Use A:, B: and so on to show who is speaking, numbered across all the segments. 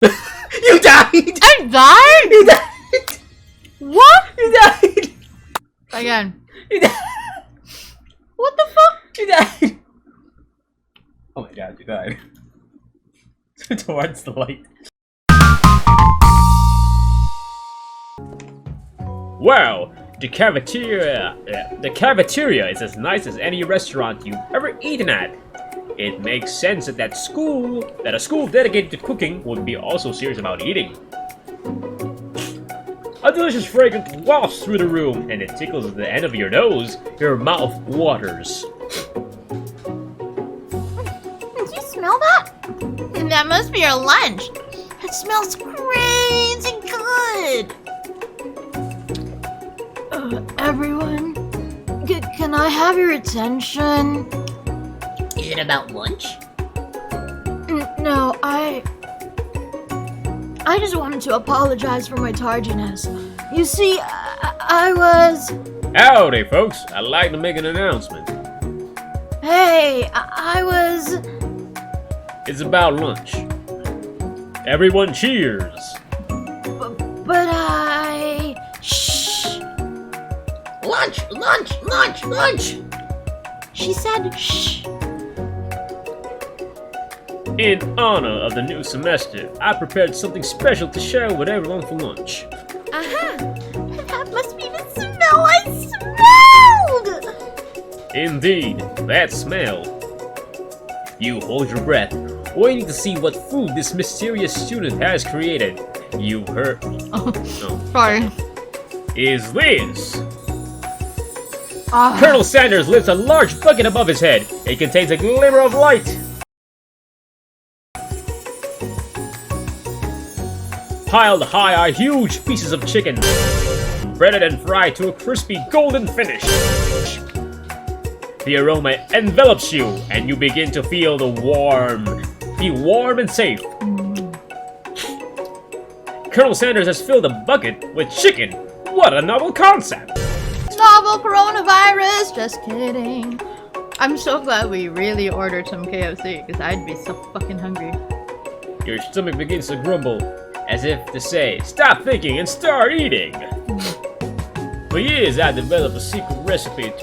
A: You died!
B: I died?
A: You died!
B: What?
A: You died!
B: Again.
A: You died!
B: What the fuck?
A: You died! Oh my god, you died. Towards the light. Wow, the cafeteria is as nice as any restaurant you've ever eaten at. It makes sense that a school dedicated to cooking would be also serious about eating. A delicious fragrance wafts through the room, and it tickles at the end of your nose. Your mouth waters.
B: Did you smell that? That must be your lunch. It smells crazy good. Everyone, can I have your attention?
C: Is it about lunch?
B: No, I just wanted to apologize for my tardiness. You see, I was...
A: Howdy, folks. I'd like to make an announcement.
B: Hey, I was...
A: It's about lunch. Everyone cheers.
B: But I... Shh.
C: Lunch! Lunch! Lunch! Lunch!
B: She said shh.
A: In honor of the new semester, I prepared something special to share with everyone for lunch.
B: Aha! That must be the smell I smelled!
A: Indeed, that smell. You hold your breath, waiting to see what food this mysterious student has created. You heard...
B: Oh, sorry.
A: Is this? Colonel Sanders lifts a large bucket above his head. It contains a glimmer of light. Piled high are huge pieces of chicken, breaded and fried to a crispy golden finish. The aroma envelops you, and you begin to feel warm and safe. Colonel Sanders has filled a bucket with chicken. What a novel concept!
B: Novel coronavirus, just kidding. I'm so glad we really ordered some KFC, because I'd be so fucking hungry.
A: Your stomach begins to grumble, as if to say, stop thinking and start eating! For years I developed a secret recipe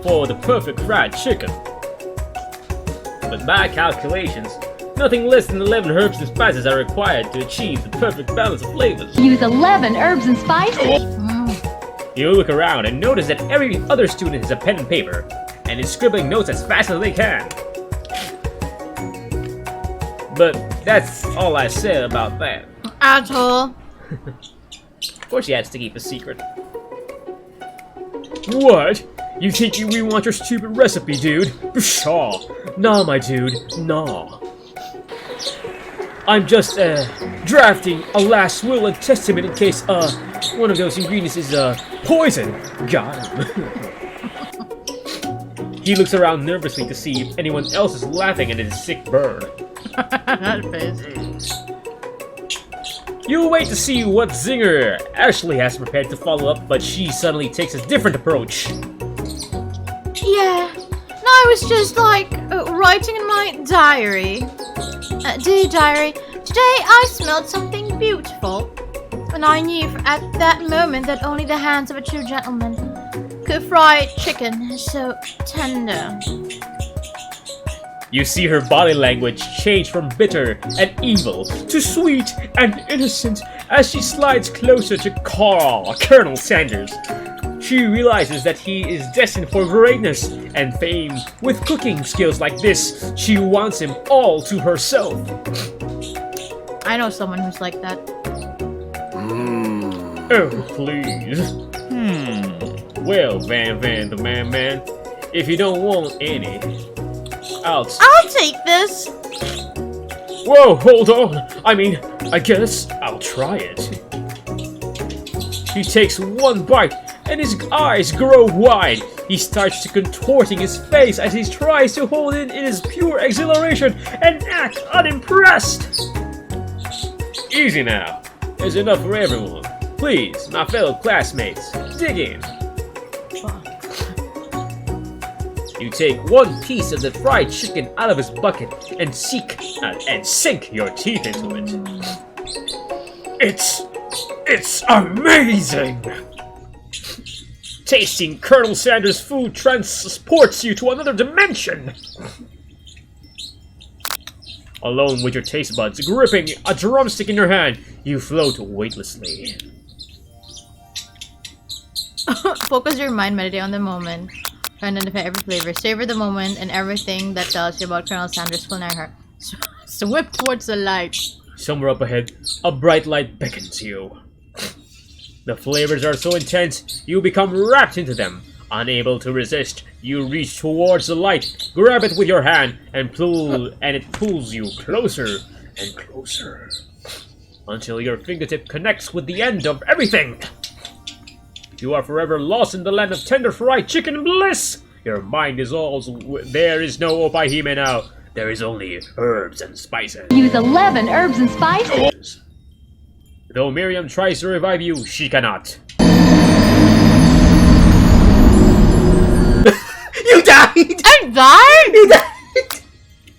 A: for the perfect fried chicken. With my calculations, nothing less than 11 herbs and spices are required to achieve the perfect balance of flavors.
D: Use 11 herbs and spices?
A: You look around and notice that every other student has a pen and paper, and is scribbling notes as fast as they can. But that's all I said about that.
B: Asshole.
A: Of course you had to keep a secret. What? You think we want your stupid recipe, dude? Pshaw. Nah, my dude, nah. I'm just, drafting a last will and testament in case, one of those ingredients is, poison. Got him. He looks around nervously to see if anyone else is laughing at his sick burn.
B: That face.
A: You wait to see what zinger Ashley has prepared to follow up, but she suddenly takes a different approach.
B: Yeah. No, I was just like writing in my diary. Dear diary, today I smelled something beautiful. And I knew at that moment that only the hands of a true gentleman could fry chicken so tender.
A: You see her body language change from bitter and evil to sweet and innocent as she slides closer to Colonel Sanders. She realizes that he is destined for greatness and fame. With cooking skills like this, she wants him all to herself.
B: I know someone who's like that.
A: Oh, please. Well, Van the man, if you don't want any, I'll
B: take this.
A: Whoa, hold on. I guess I'll try it. He takes one bite, and his eyes grow wide. He starts to contorting his face as he tries to hold it in his pure exhilaration and act unimpressed. Easy now. There's enough for everyone. Please, my fellow classmates, dig in. You take one piece of the fried chicken out of his bucket and sink your teeth into it. It's amazing! Tasting Colonel Sanders' food transports you to another dimension! Alone with your taste buds, gripping a drumstick in your hand, you float weightlessly.
B: Focus your mind, meditate on the moment. Try and identify every flavor. Savor the moment and everything that tells you about Colonel Sanders' culinary heart. Swim towards the light.
A: Somewhere up ahead, a bright light beckons you. The flavors are so intense, you become wrapped into them. Unable to resist, you reach towards the light, grab it with your hand, and it pulls you closer and closer. Until your fingertip connects with the end of everything. You are forever lost in the land of tender fried chicken bliss. Your mind is all... There is no opahime now. There is only herbs and spices.
D: Use 11 herbs and spices.
A: Though Miriam tries to revive you, she cannot.
C: You died!
B: I died?
C: You died!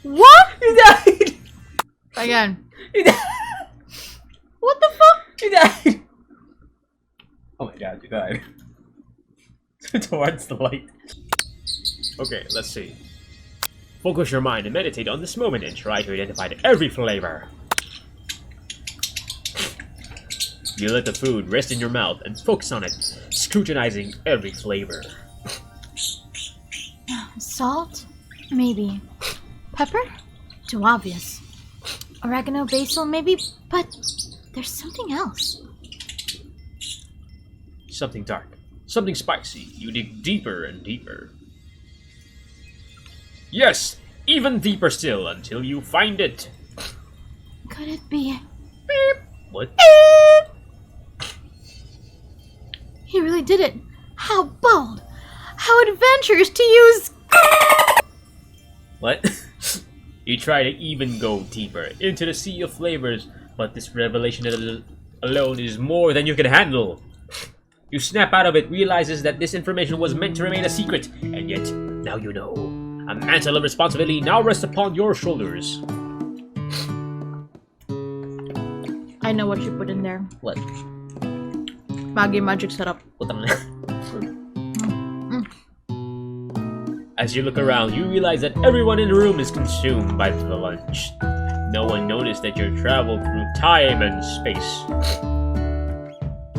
B: What?
C: You died!
B: Again.
C: You died!
B: What the fuck?
C: You died! Oh my god, you died.
A: Towards the light. Okay, let's see. Focus your mind and meditate on this moment and try to identify every flavor. You let the food rest in your mouth and focus on it, scrutinizing every flavor.
B: Salt? Maybe. Pepper? Too obvious. Oregano, basil, maybe, but there's something else.
A: Something dark, something spicy. You dig deeper and deeper. Yes, even deeper still until you find it.
B: Could it be?
A: Beep. What?
B: He really did it. How bold. How adventurous to use...
A: What? You try to even go deeper into the sea of flavors, but this revelation alone is more than you can handle. You snap out of it, realizes that this information was meant to remain a secret, and yet, now you know. A mantle of responsibility now rests upon your shoulders.
B: I know what you put in there.
C: What?
B: Maggie magic setup.
A: As you look around, you realize that everyone in the room is consumed by the lunch. No one noticed that you traveled through time and space.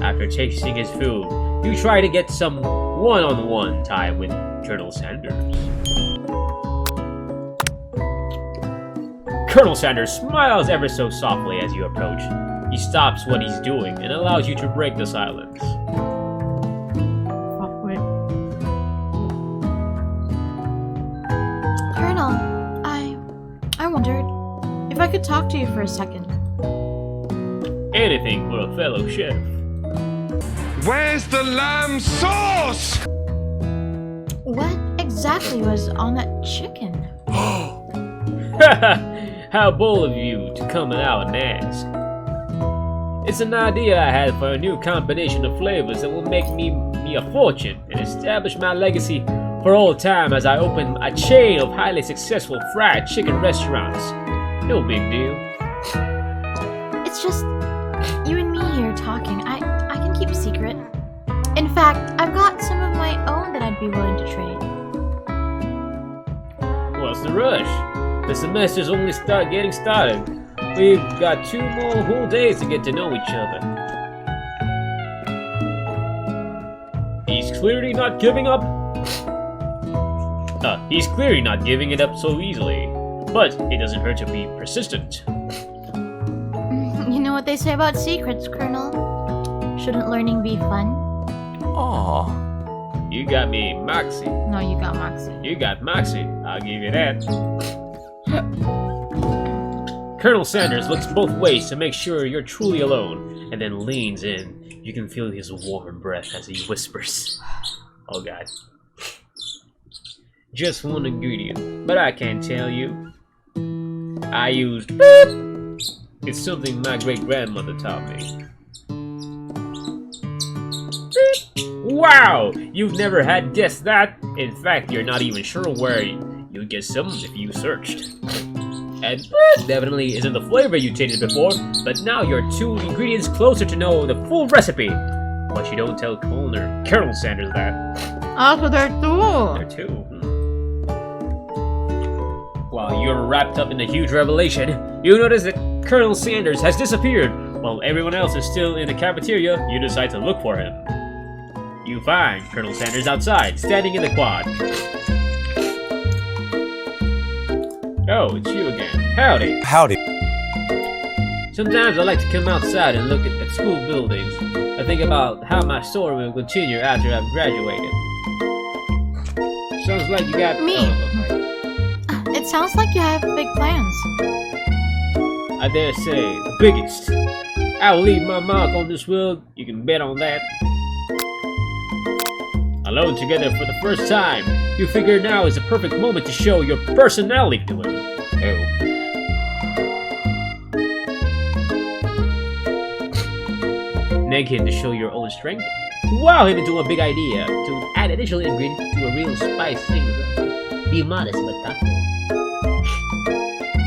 A: After tasting his food, you try to get some one-on-one time with Colonel Sanders. Colonel Sanders smiles ever so softly as you approach. He stops what he's doing and allows you to break the silence.
B: Colonel, I wondered if I could talk to you for a second.
A: Anything for a fellow chef.
E: Where's the lamb sauce?
B: What exactly was on that chicken?
A: How bold of you to come out and ask. It's an idea I had for a new combination of flavors that will make me a fortune and establish my legacy for all time as I open a chain of highly successful fried chicken restaurants. No big deal.
B: It's just you and me here talking. I can keep a secret. In fact, I've got some of my own that I'd be willing to trade.
A: What's the rush? The semester's only getting started. We've got 2 more whole days to get to know each other. He's clearly not giving up. He's clearly not giving it up so easily. But it doesn't hurt to be persistent.
B: You know what they say about secrets, Colonel? Shouldn't learning be fun?
E: Aww.
A: You got me, Moxie.
B: No, you got Moxie.
A: You got Moxie. I'll give you that. Colonel Sanders looks both ways to make sure you're truly alone, and then leans in. You can feel his warm breath as he whispers. Oh god. Just one ingredient, but I can't tell you. I used beep. It's something my great-grandmother taught me. Beep. Wow! You've never had guessed that. In fact, you're not even sure where you'd get some if you searched. And definitely isn't the flavor you tasted before, but now you're 2 ingredients closer to know the full recipe. But you don't tell Colonel Sanders that.
B: Ah, so there are
A: There too. While you're wrapped up in a huge revelation, you notice that Colonel Sanders has disappeared. While everyone else is still in the cafeteria, you decide to look for him. You find Colonel Sanders outside, standing in the quad. Oh, it's you again. Howdy.
F: Howdy.
A: Sometimes I like to come outside and look at school buildings. I think about how my story will continue after I've graduated. Sounds like you got...
B: Me.
A: Oh, okay.
B: It sounds like you have big plans.
A: I dare say, the biggest. I will leave my mark on this world, you can bet on that. Alone together for the first time, you figure now is the perfect moment to show your personality to him. Oh. Neg him to show your own strength. Wow him into a big idea to add additional ingredient to a real spice thing. Be modest but thoughtful.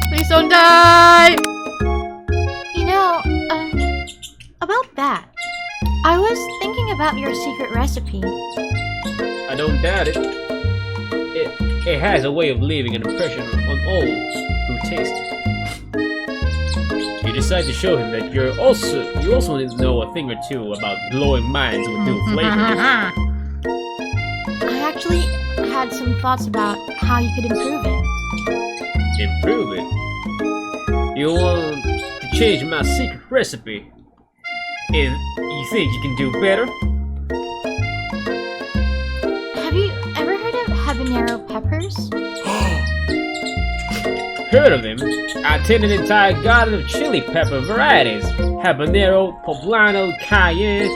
B: Please don't die! You know, about that. I was thinking about your secret recipe.
A: I don't doubt it. It has a way of leaving an impression on all who taste it. You decide to show him that you also know a thing or two about blowing minds with new flavors.
B: I actually had some thoughts about how you could improve it.
A: Improve it? You want to change my secret recipe? And you think you can do better?
B: Have you ever heard of habanero peppers?
A: Heard of him? I tend an entire garden of chili pepper varieties. Habanero, poblano, cayenne.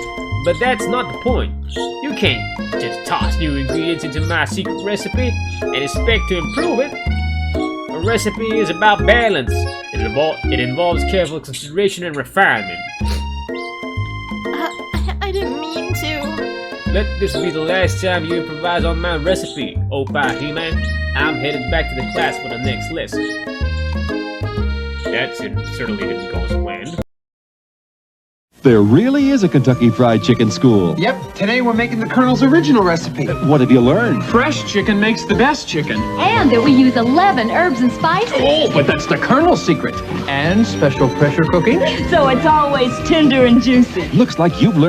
A: But that's not the point. You can't just toss new ingredients into my secret recipe and expect to improve it. A recipe is about balance. It involves careful consideration and refinement.
B: I didn't mean to.
A: Let this be the last time you improvise on my recipe, Opa He-Man. I'm headed back to the class for the next lesson. That certainly didn't go as planned.
G: There really is a Kentucky Fried Chicken school.
H: Yep, today we're making the Colonel's original recipe.
G: What have you learned?
H: Fresh chicken makes the best chicken.
D: And that we use 11 herbs and spices.
H: Oh, but that's the Colonel's secret. And special pressure cooking.
D: So it's always tender and juicy.
G: Looks like you've learned